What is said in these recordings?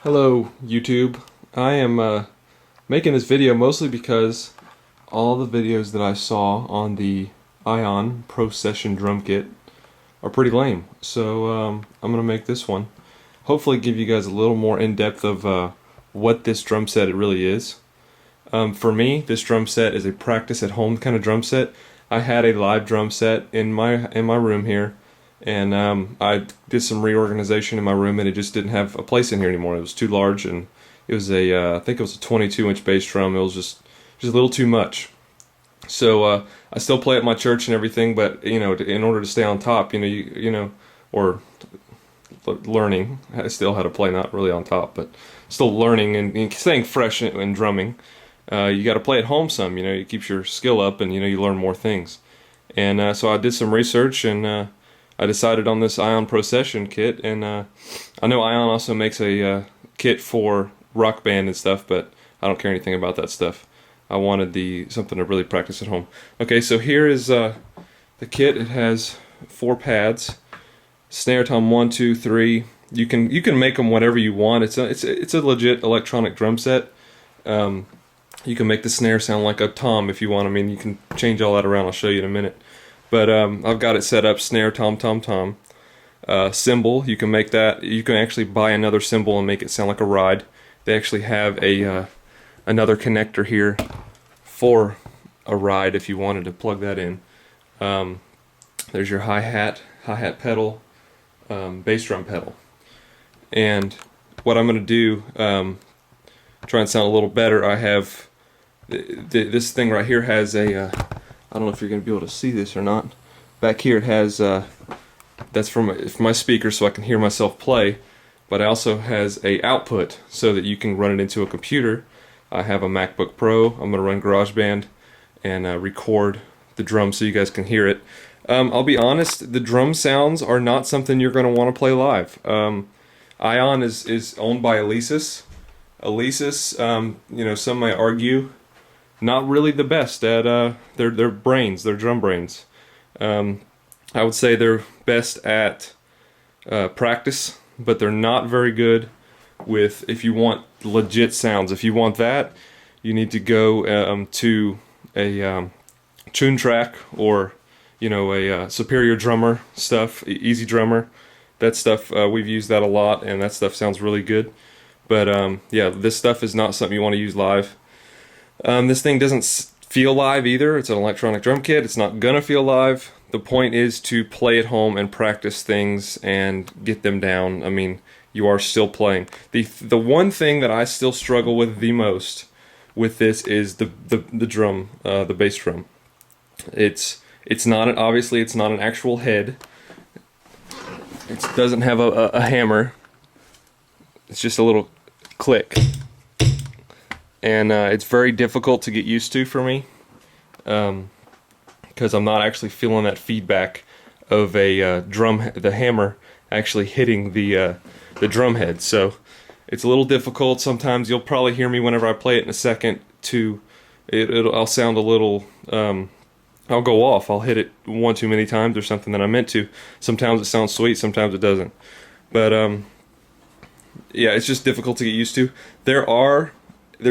Hello YouTube. I am making this video mostly because all the videos that I saw on the Ion Pro Session drum kit are pretty lame. So I'm gonna make this one. Hopefully give you guys a little more in-depth of what this drum set it really is. For me, this drum set is a practice at home kind of drum set. I had a live drum set in my room here, and I did some reorganization in my room, and it just didn't have a place in here anymore. It was too large, and it was I think it was a 22-inch bass drum. It was just a little too much. So I still play at my church and everything, but in order to stay on top, or learning, I still how to play, not really on top, but still learning and staying fresh and drumming. You got to play at home some. It keeps your skill up, and you learn more things. And so I did some research, and I decided on this Ion Pro Session kit. And I know Ion also makes a kit for Rock Band and stuff, but I don't care anything about that stuff. I wanted something to really practice at home. Okay, so here is the kit. It has 4 pads, snare tom 1, 2, 3. You can make them whatever you want. It's a legit electronic drum set. You can make the snare sound like a tom if you want. I mean, you can change all that around. I'll show you in a minute. But I've got it set up snare tom tom tom. Cymbal, you can make that. You can actually buy another cymbal and make it sound like a ride. They actually have another connector here for a ride if you wanted to plug that in. There's your hi-hat pedal, bass drum pedal. And what I'm going to do, try and sound a little better, I have this thing right here has I don't know if you're going to be able to see this or not. Back here it has, that's from my speaker so I can hear myself play, but it also has a output so that you can run it into a computer. I have a MacBook Pro. I'm going to run GarageBand and record the drum so you guys can hear it. I'll be honest, the drum sounds are not something you're going to want to play live. Ion is owned by Alesis. Alesis, some might argue, not really the best at their drum brains. I would say they're best at practice, but they're not very good with, if you want legit sounds. If you want that, you need to go to a Tune Track or a Superior Drummer stuff, Easy Drummer. That stuff, we've used that a lot, and that stuff sounds really good. But yeah, this stuff is not something you want to use live. This thing doesn't feel live either. It's an electronic drum kit. It's not gonna feel live. The point is to play at home and practice things and get them down. I mean, you are still playing. The one thing that I still struggle with the most with this is the drum, the bass drum. It's not obviously it's not an actual head. It doesn't have a hammer. It's just a little click, and it's very difficult to get used to for me, because I'm not actually feeling that feedback of a the hammer actually hitting the drum head. So it's a little difficult. Sometimes you'll probably hear me whenever I play it in a second. I'll sound a little. I'll go off. I'll hit it one too many times or something that I meant to. Sometimes it sounds sweet. Sometimes it doesn't. But yeah, it's just difficult to get used to. There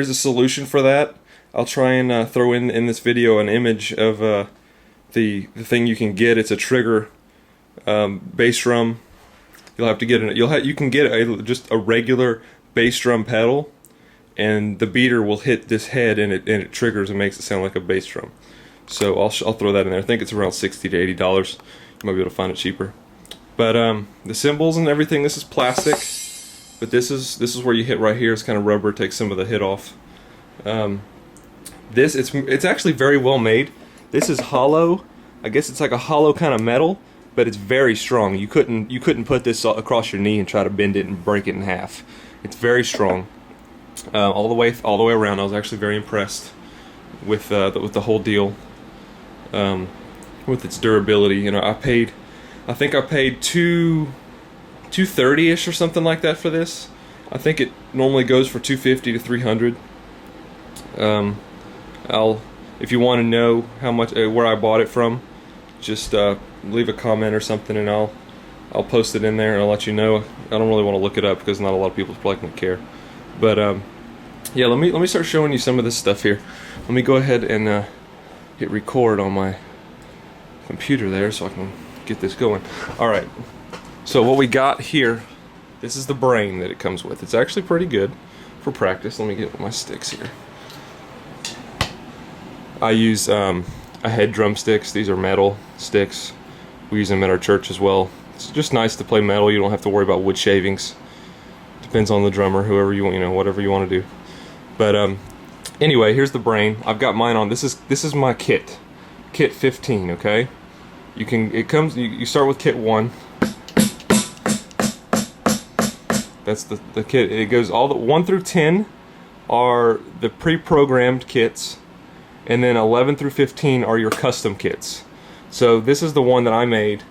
is a solution for that. I'll try and throw in this video an image of the thing you can get. It's a trigger bass drum. You'll have to get you can get just a regular bass drum pedal, and the beater will hit this head, and it triggers and makes it sound like a bass drum. So I'll throw that in there. I think it's around $60 to $80. You might be able to find it cheaper. But the cymbals and everything, this is plastic. But this is where you hit right here. It's kind of rubber, takes some of the hit off. It's actually very well made. This is hollow. I guess it's like a hollow kind of metal, but it's very strong. You couldn't put this across your knee and try to bend it and break it in half. It's very strong, all the way around. I was actually very impressed with the whole deal, with its durability. I think I paid $230-ish or something like that for this. I think it normally goes for $250 to $300. If you want to know how much where I bought it from, just leave a comment or something, and I'll I'll post it in there and I'll let you know. I don't really want to look it up because not a lot of people probably going to care. But yeah, let me start showing you some of this stuff here. Let me go ahead and hit record on my computer there so I can get this going. All right. So what we got here, this is the brain that it comes with. It's actually pretty good for practice. Let me get my sticks here. I use a head drumsticks. These are metal sticks. We use them at our church as well. It's just nice to play metal. You don't have to worry about wood shavings. Depends on the drummer, whoever you want, whatever you want to do. But anyway, here's the brain. I've got mine on. This is my kit 15. Okay, you start with kit 1. That's the kit. It goes all the 1 through 10 are the pre-programmed kits, and then 11 through 15 are your custom kits. So this is the one that I made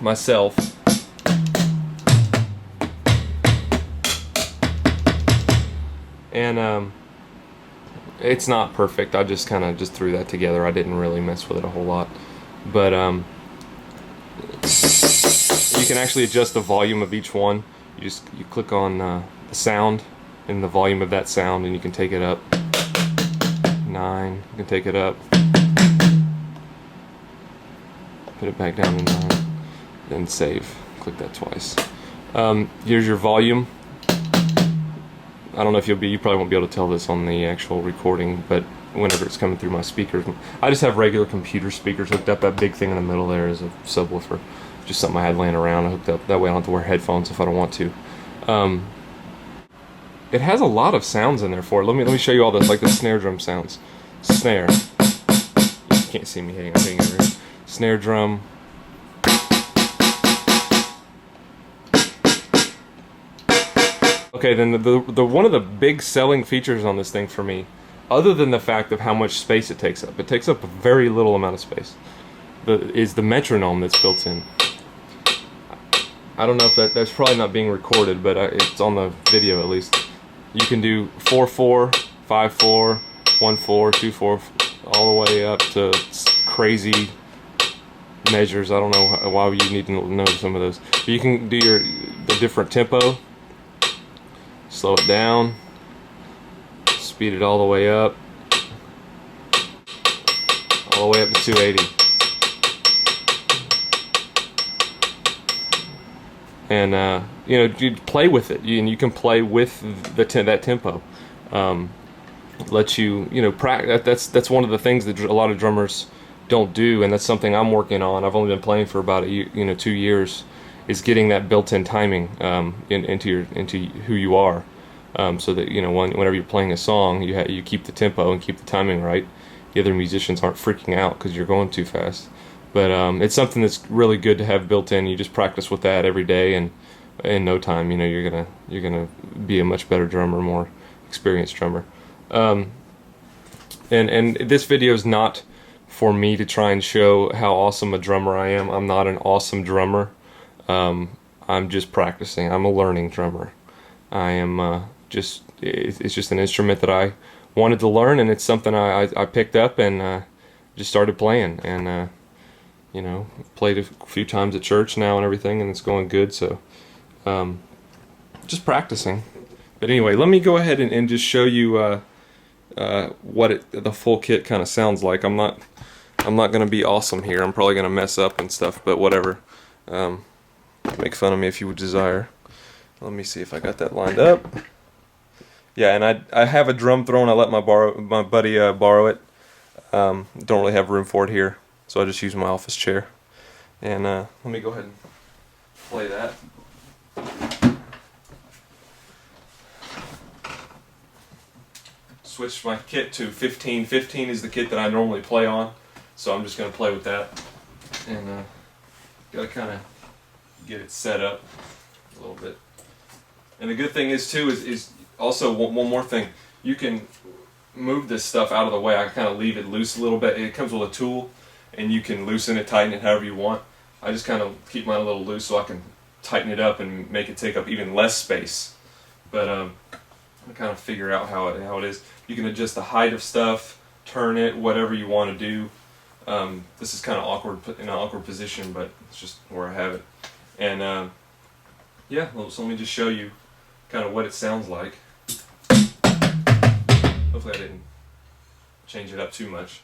myself. And it's not perfect. I just kind of threw that together. I didn't really mess with it a whole lot. But you can actually adjust the volume of each one. You click on the sound and the volume of that sound, and you can take it up 9. You can take it up, put it back down to 9, then save. Click that twice. Here's your volume. I don't know if you probably won't be able to tell this on the actual recording, but whenever it's coming through my speakers, I just have regular computer speakers hooked up. That big thing in the middle there is a subwoofer, just something I had laying around. I hooked up that way. I don't have to wear headphones if I don't want to. It has a lot of sounds in there for it. Let me show you all this, like the snare drum sounds. Snare. You can't see me hitting it over here. Snare drum. Okay, then the one of the big selling features on this thing for me, other than the fact of how much space it takes up a very little amount of space, is the metronome that's built in. I don't know if that's probably not being recorded, but it's on the video at least. You can do 4/4, 5/4, 1/4, 2/4, all the way up to crazy measures. I don't know why you need to know some of those. But you can do the different tempo. Slow it down, speed it all the way up to 280, and you play with it, and you can play with that tempo. Let you practice. That's one of the things that a lot of drummers don't do, and that's something I'm working on. I've only been playing for about 2 years. Is getting that built-in timing into who you are, so that whenever you're playing a song, you keep the tempo and keep the timing right. The other musicians aren't freaking out because you're going too fast. But it's something that's really good to have built in. You just practice with that every day, and in no time, you're gonna be a much better drummer, more experienced drummer. And this video is not for me to try and show how awesome a drummer I am. I'm not an awesome drummer. I'm just practicing. I'm a learning drummer. I am it's just an instrument that I wanted to learn, and it's something I picked up and just started playing, and played a few times at church now and everything, and it's going good. So just practicing. But anyway, let me go ahead and just show you what the full kit kind of sounds like. I'm not gonna be awesome here. I'm probably gonna mess up and stuff, but whatever. Make fun of me if you would desire. Let me see if I got that lined up. Yeah, and I have a drum throne. I let my buddy borrow it. Don't really have room for it here, so I just use my office chair. And let me go ahead and play that. Switched my kit to 15. 15 is the kit that I normally play on, so I'm just going to play with that. And gotta kind of get it set up a little bit. And the good thing is too is also one more thing. You can move this stuff out of the way. I kind of leave it loose a little bit. It comes with a tool, and you can loosen it, tighten it however you want. I just kind of keep mine a little loose so I can tighten it up and make it take up even less space. But I kind of figure out how it is. You can adjust the height of stuff, turn it, whatever you want to do. This is kind of awkward, in an awkward position, but it's just where I have it. And yeah, well, so let me just show you kind of what it sounds like. Hopefully I didn't change it up too much.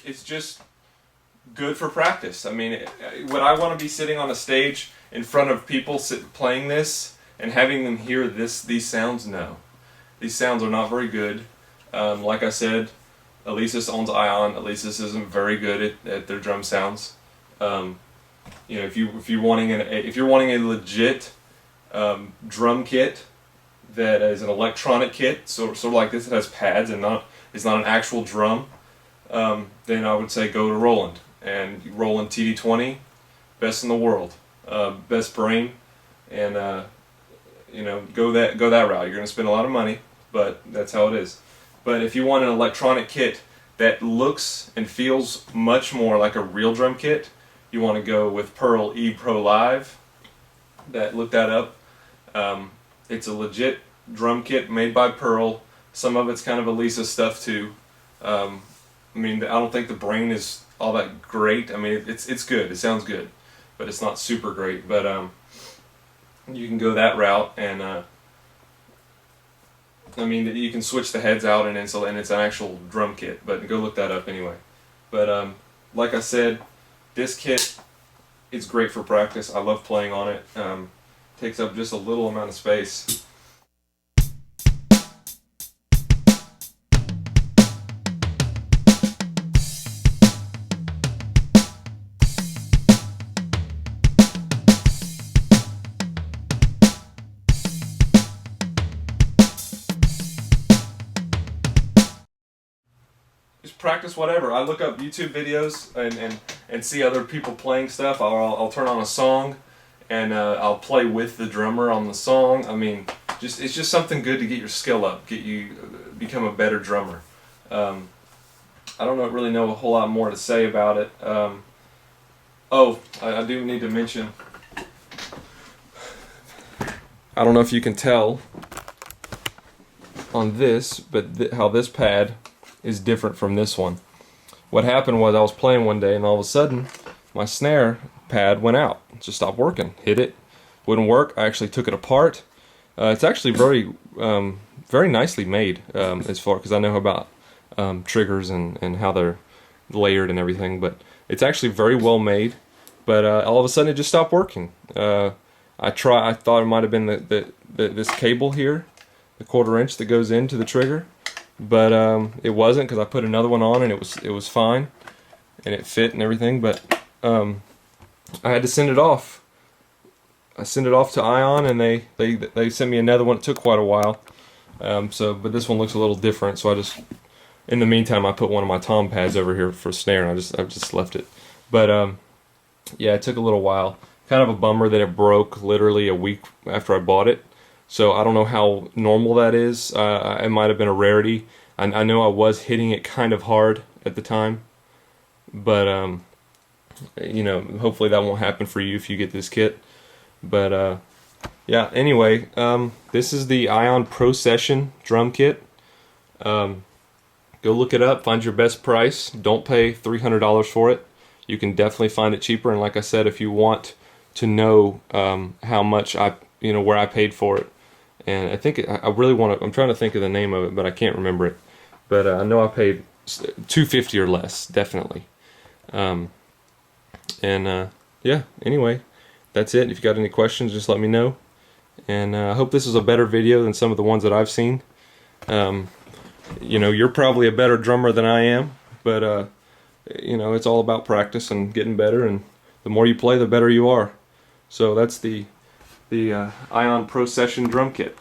It's just good for practice. I mean, would I want to be sitting on a stage in front of people playing this and having them hear these sounds? No. These sounds are not very good. Like I said, Alesis owns Ion. Alesis isn't very good at their drum sounds. You know, if you're wanting a legit drum kit that is an electronic kit, sort of like this, that has pads and it's not an actual drum, then I would say go to Roland. And Roland TD20, best in the world, best brain, and you know, go that route. You're going to spend a lot of money, but that's how it is. But if you want an electronic kit that looks and feels much more like a real drum kit, you want to go with Pearl E Pro Live. Look that up. It's a legit drum kit made by Pearl. Some of it's kind of Alesis stuff too. I mean, I don't think the brain is all that great. I mean, it's good. It sounds good, but it's not super great. But you can go that route, and I mean, you can switch the heads out, and it's an actual drum kit. But go look that up anyway. But like I said, this kit is great for practice. I love playing on it. Takes up just a little amount of space. Practice whatever. I look up YouTube videos and see other people playing stuff. I'll turn on a song and I'll play with the drummer on the song. I mean, it's just something good to get your skill up, become a better drummer. I don't really know a whole lot more to say about it. Oh, I do need to mention, I don't know if you can tell on this, but how this pad is different from this one. What happened was I was playing one day and all of a sudden my snare pad went out. It just stopped working. Hit it, wouldn't work. I actually took it apart. It's actually very nicely made as far, because I know about triggers and how they're layered and everything, but it's actually very well made. But all of a sudden it just stopped working. I thought it might have been this cable here, the 1/4 inch that goes into the trigger. But it wasn't, because I put another one on and it was fine and it fit and everything. But I had to send it off. I sent it off to Ion, and they sent me another one. It took quite a while. But this one looks a little different. So in the meantime, I put one of my tom pads over here for snare, and I've just left it. But yeah, it took a little while. Kind of a bummer that it broke literally a week after I bought it. So I don't know how normal that is. It might have been a rarity. I know I was hitting it kind of hard at the time, but you know, hopefully that won't happen for you if you get this kit. But yeah, anyway, this is the Ion Pro Session drum kit. Go look it up, find your best price. Don't pay $300 for it. You can definitely find it cheaper. And like I said, if you want to know how much where I paid for it, and I think I really want to. I'm trying to think of the name of it, but I can't remember it. But I know I paid $250 or less, definitely. Yeah. Anyway, that's it. If you got any questions, just let me know. And I hope this is a better video than some of the ones that I've seen. You know, you're probably a better drummer than I am, but you know, it's all about practice and getting better. And the more you play, the better you are. So that's the Ion Pro Session drum kit.